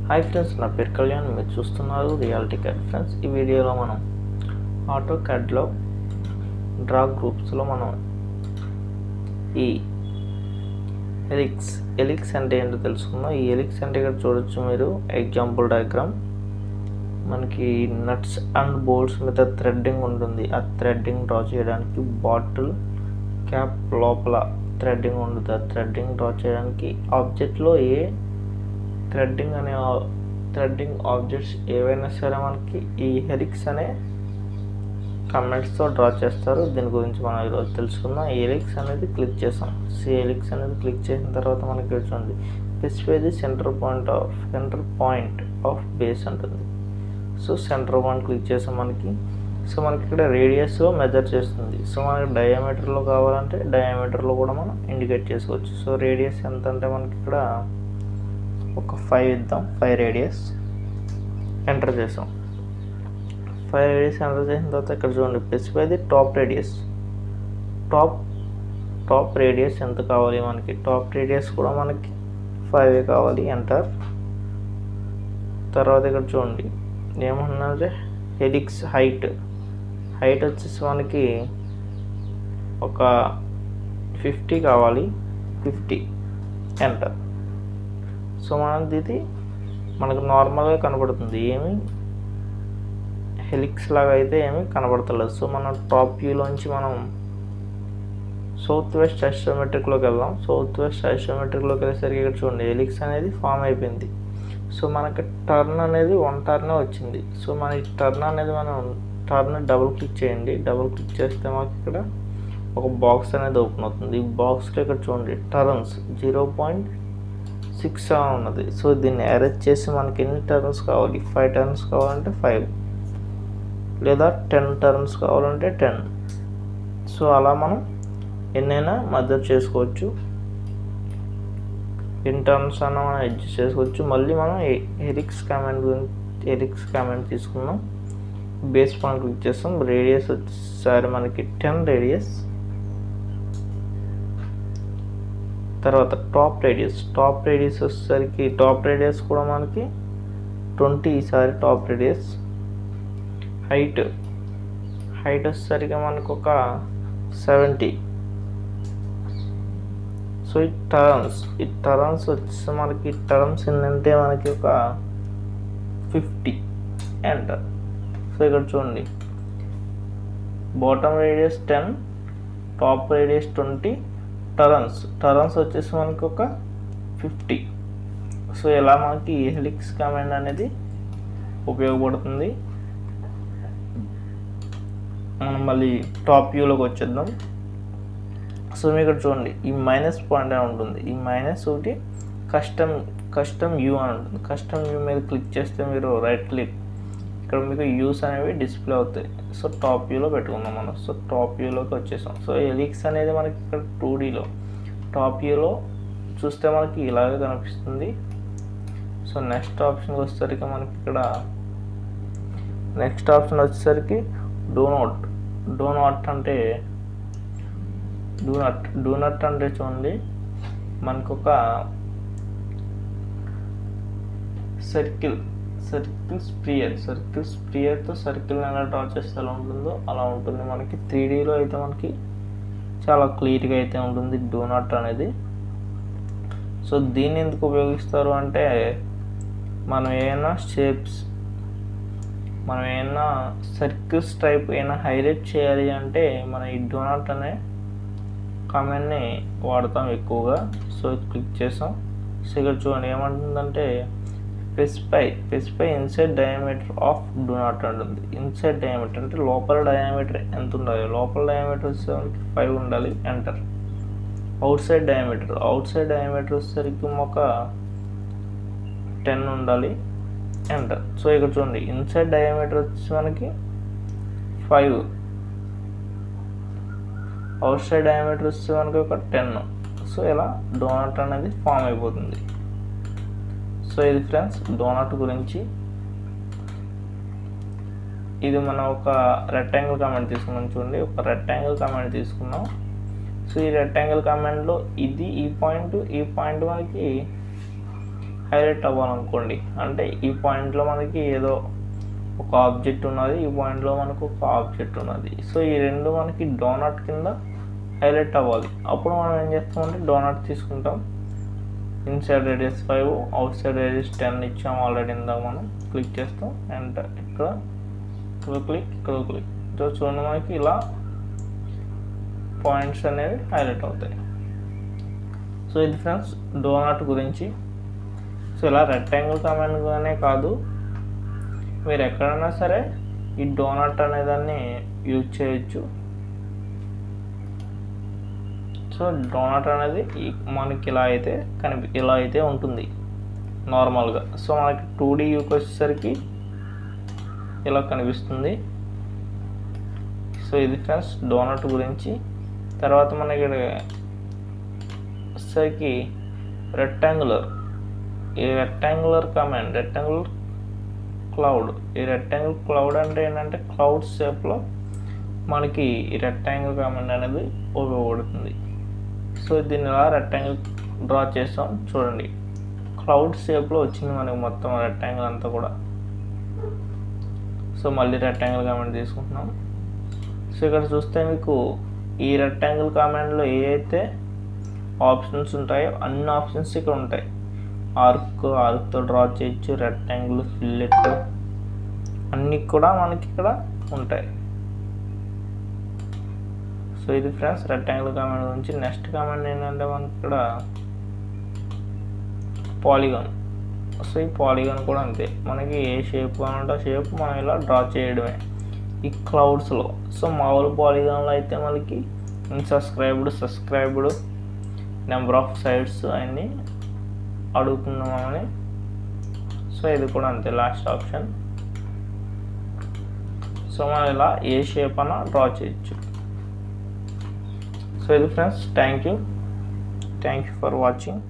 Hi friends, నా పేరు కళ్యాణ్. మీరు చూస్తున్నారు రియాలిటీ క్యాడ్. ఫ్రెండ్స్, ఈ వీడియోలో మనం ఆటోకాడ్లో డ్రా గ్రూప్స్లో మనం ఈ హెలిక్స్ అంటే ఏంటో తెలుసుకుందాం. ఈ హెలిక్స్ అంటే ఇక్కడ చూడొచ్చు మీరు ఎగ్జాంపుల్ డయాగ్రామ్. మనకి నట్స్ అండ్ బోల్ట్స్ మీద థ్రెడ్డింగ్ ఉంటుంది. ఆ థ్రెడ్డింగ్ డ్రా చేయడానికి బాటిల్ క్యాప్ లోపల థ్రెడ్డింగ్ ఉంటుంది. ఆ థ్రెడ్డింగ్ డ్రా చేయడానికి ఆబ్జెక్ట్లో థ్రెడ్డింగ్ ఆబ్జెక్ట్స్ ఏవైనా సరే మనకి ఈ హెలిక్స్ అనే కమెంట్స్తో డ్రా చేస్తారు. దీని గురించి మనం ఈరోజు తెలుసుకుందాం. ఈ హెలిక్స్ అనేది క్లిక్ చేసాం. హెలిక్స్ అనేది క్లిక్ చేసిన తర్వాత మనకి చూడండి specify the centre point of base ఉంటుంది. సో సెంటర్ పాయింట్ క్లిక్ చేసాం. మనకి ఇక్కడ రేడియస్లో మెజర్ చేస్తుంది. సో మనకి డయామీటర్లో కావాలంటే డయామీటర్లో కూడా మనం ఇండికేట్ చేసుకోవచ్చు. సో రేడియస్ ఎంత అంటే మనకి ఇక్కడ ఒక 5 ఇద్దాం. 5 రేడియస్ ఎంటర్ చేసాం. 5 రేడియస్ ఎంటర్ చేసిన తర్వాత ఇక్కడ చూడండి specify the top radius. Top radius ఎంత కావాలి మనకి? టాప్ రేడియస్ కూడా మనకి 5 కావాలి. ఎంటర్. తర్వాత ఇక్కడ చూడండి ఏమన్నారంటే హెలిక్స్ హైట్ వచ్చేసి మనకి ఒక 50 కావాలి. 50 ఎంటర్. సో ఇది మనకు నార్మల్గా కనబడుతుంది, ఏమి హెలిక్స్ లాగా అయితే ఏమీ కనబడతలేదు. సో మనం టాప్ వ్యూలోంచి మనం సౌత్ వెస్ట్ ఐసోమెట్రిక్లోకి వెళ్దాం. సౌత్ వెస్ట్ ఐసోమెట్రిక్లోకి వెళ్ళేసరికి ఇక్కడ చూడండి హెలిక్స్ అనేది ఫామ్ అయిపోయింది. సో మనకి టర్న్ అనేది 1 టర్న్ వచ్చింది. సో మన ఈ టర్న్ అనేది టర్న్ డబుల్ క్లిక్ చేయండి. డబుల్ క్లిక్ చేస్తే మాకు ఇక్కడ ఒక బాక్స్ అనేది ఓపెన్ అవుతుంది. ఈ బాక్స్లో ఇక్కడ చూడండి టర్న్స్ 0.67 ఉన్నది. సో దీన్ని అరేంజ్ చేసి మనకి ఎన్ని టర్న్స్ కావాలి? 5 టర్న్స్ కావాలంటే 5, లేదా 10 టర్న్స్ కావాలంటే 10. సో అలా మనం ఎన్నైనా మద్దతు చేసుకోవచ్చు. ఎన్ని టర్న్స్ అయినా మనం అడ్జస్ట్ చేసుకోవచ్చు. మళ్ళీ మనం హెలిక్స్ కమాండ్ తీసుకున్నాం. బేస్ పాయింట్ క్లిక్ చేస్తాం. రేడియస్ వచ్చేసరి మనకి 10 రేడియస్. తర్వాత టాప్ రేడియస్ వచ్చేసరికి టాప్ రేడియస్ కూడా మనకి 20 ఈసారి టాప్ రేడియస్. హైట్ వచ్చేసరికి మనకు ఒక 70. సో ఈ టర్న్స్ వచ్చేసి మనకి టర్మ్స్ ఏంటంటే మనకి ఒక 50 ఎంటర్. సో ఇక్కడ చూడండి bottom radius 10, top radius 20, turns వచ్చేసి మనకి ఒక 50. సో ఇలా మనకి హెలిక్స్ కమాండ్ అనేది ఉపయోగపడుతుంది. మనం మళ్ళీ టాప్ వ్యూలోకి వచ్చేద్దాం. సో మీకు ఇక్కడ చూడండి ఈ మైనస్ పాయింట్ అని ఉంటుంది. ఈ మైనస్ ఒకటి కస్టమ్ వ్యూ అని ఉంటుంది. కస్టమ్ వ్యూ మీద క్లిక్ చేస్తే మీరు రైట్ క్లిక్, ఇక్కడ మీకు యూస్ అనేవి డిస్ప్లే అవుతాయి. సో టాప్ వ్యూలో పెట్టుకుందాం మనం. సో టాప్ వ్యూలోకి వచ్చేసాం. సో హెలిక్స్ అనేది మనకి ఇక్కడ 2Dలో టాప్ వ్యూలో చూస్తే మనకి ఇలాగే కనిపిస్తుంది. సో నెక్స్ట్ ఆప్షన్కి వచ్చేసరికి మనకి ఇక్కడ డూ నాట్ అంటే చూడండి మనకు ఒక సర్కిల్ స్ప్రియర్తో సర్కిల్ ఎలా డ్రా చేస్తే ఎలా ఉంటుందో అలా ఉంటుంది. మనకి 3Dలో అయితే మనకి చాలా క్లియర్గా అయితే ఉంటుంది డూ నాట్ అనేది. సో దీన్ని ఎందుకు ఉపయోగిస్తారు అంటే మనం ఏమైనా సర్కిల్స్ టైప్ ఏమైనా హైలైట్ చేయాలి అంటే మనం ఈ డూ నాట్ అనే కమాండ్ని వాడతాం ఎక్కువగా. సో క్లిక్ చేసాం. సో ఇక్కడ చూడండి ఏమంటుందంటే specify inside diameter of do not అంటుంది. ఇన్సైడ్ డయామీటర్ అంటే లోపల డయామీటర్ ఎంత ఉండాలి? లోపల డయామీటర్ వచ్చేసరికి 5 ఉండాలి. ఎంటర్. అవుట్ సైడ్ డయామీటర్ వచ్చేసరికి ఒక 10 ఉండాలి. ఎంటర్. సో ఇక్కడ చూడండి ఇన్సైడ్ డయామీటర్ వచ్చేసి మనకి 5, అవుట్ సైడ్ డయామీటర్ వచ్చేసి మనకి ఒక 10. సో ఇలా డోనట్ అనేది ఫామ్ అయిపోతుంది. సో ఇది ఫ్రెండ్స్ డోనట్ గురించి. ఇది మనం ఒక రెక్టాంగిల్ కమాండ్ తీసుకున్నాం. చూడండి ఒక రెక్టాంగిల్ కమాండ్ తీసుకున్నాం. సో ఈ రెక్టాంగిల్ కమాండ్లో ఈ పాయింట్ మనకి హైలైట్ అవ్వాలనుకోండి, అంటే ఈ పాయింట్లో మనకి ఏదో ఒక ఆబ్జెక్ట్ ఉన్నది, ఈ పాయింట్లో మనకు ఒక ఆబ్జెక్ట్ ఉన్నది. సో ఈ రెండు మనకి డోనట్ కింద హైలైట్ అవ్వాలి. అప్పుడు మనం ఏం చేస్తామంటే డోనట్ తీసుకుంటాం. Inside radius 5, out side radius 10 ఇచ్చాం ఆల్రెడీ ఇందాక మనం. క్లిక్ చేస్తాం, అండ్ ఇక్కడ క్లిక్. సో చూడండి మనకి ఇలా పాయింట్స్ అనేవి హైలైట్ అవుతాయి. సో ఇది ఫ్రెండ్స్ డోనట్ గురించి. సో ఇలా రెక్టాంగిల్ కమాండ్గానే కాదు, మీరు ఎక్కడైనా సరే ఈ డోనట్ అనేదాన్ని యూజ్ చేయొచ్చు. సో డోనట్ అనేది మనకి ఇలా అయితే ఉంటుంది నార్మల్గా. సో మనకి 2D వ్యూకి వచ్చేసరికి ఇలా కనిపిస్తుంది. సో ఇది ఫ్రెండ్స్ డోనట్ గురించి. తర్వాత మనకి వచ్చేసరికి రెక్టాంగులర్ కమాండ్, రెక్టాంగులర్ క్లౌడ్. ఈ రెక్టాంగిల్ క్లౌడ్ అంటే ఏంటంటే క్లౌడ్ షేప్లో మనకి ఈ రెక్టాంగిల్ కమాండ్ అనేది ఉపయోగపడుతుంది. సో దీన్ని ఇలా రెక్టాంగిల్ డ్రా చేస్తాం. చూడండి క్లౌడ్ షేప్లో వచ్చింది మనకి మొత్తం రెక్టాంగిల్ అంతా కూడా. సో మళ్ళీ రెక్టాంగిల్ కమాండ్ తీసుకుంటున్నాం. సో ఇక్కడ చూస్తే మీకు ఈ రెక్టాంగిల్ కమాండ్లో ఏ అయితే ఆప్షన్స్ ఉంటాయో అన్ని ఆప్షన్స్ ఇక్కడ ఉంటాయి. ఆర్క్తో డ్రా చేయొచ్చు, రెక్టాంగిల్, ఫిల్లెట్ అన్నీ కూడా మనకి ఇక్కడ ఉంటాయి. సో ఇది ఫ్రెండ్స్ రెక్టాంగిల్ కమాండ్ గురించి. నెక్స్ట్ కమాండ్ ఏంటంటే మనకి ఇక్కడ పాలిగాన్. సో ఈ పాలిగాన్ కూడా అంతే, మనకి ఏ షేప్ కావాలంటే ఆ షేప్ మనం ఇలా డ్రా చేయడమే ఈ క్లౌడ్స్లో. సో మామూలు పాలిగాన్లో అయితే మనకి సబ్స్క్రైబ్డ్ నెంబర్ ఆఫ్ సైడ్స్ అన్నీ అడుగుతున్నామని. సో ఇది కూడా అంతే లాస్ట్ ఆప్షన్. సో మనం ఇలా ఏ షేప్ అన్నా డ్రా చేయొచ్చు. సో ఇది friends, thank you for watching.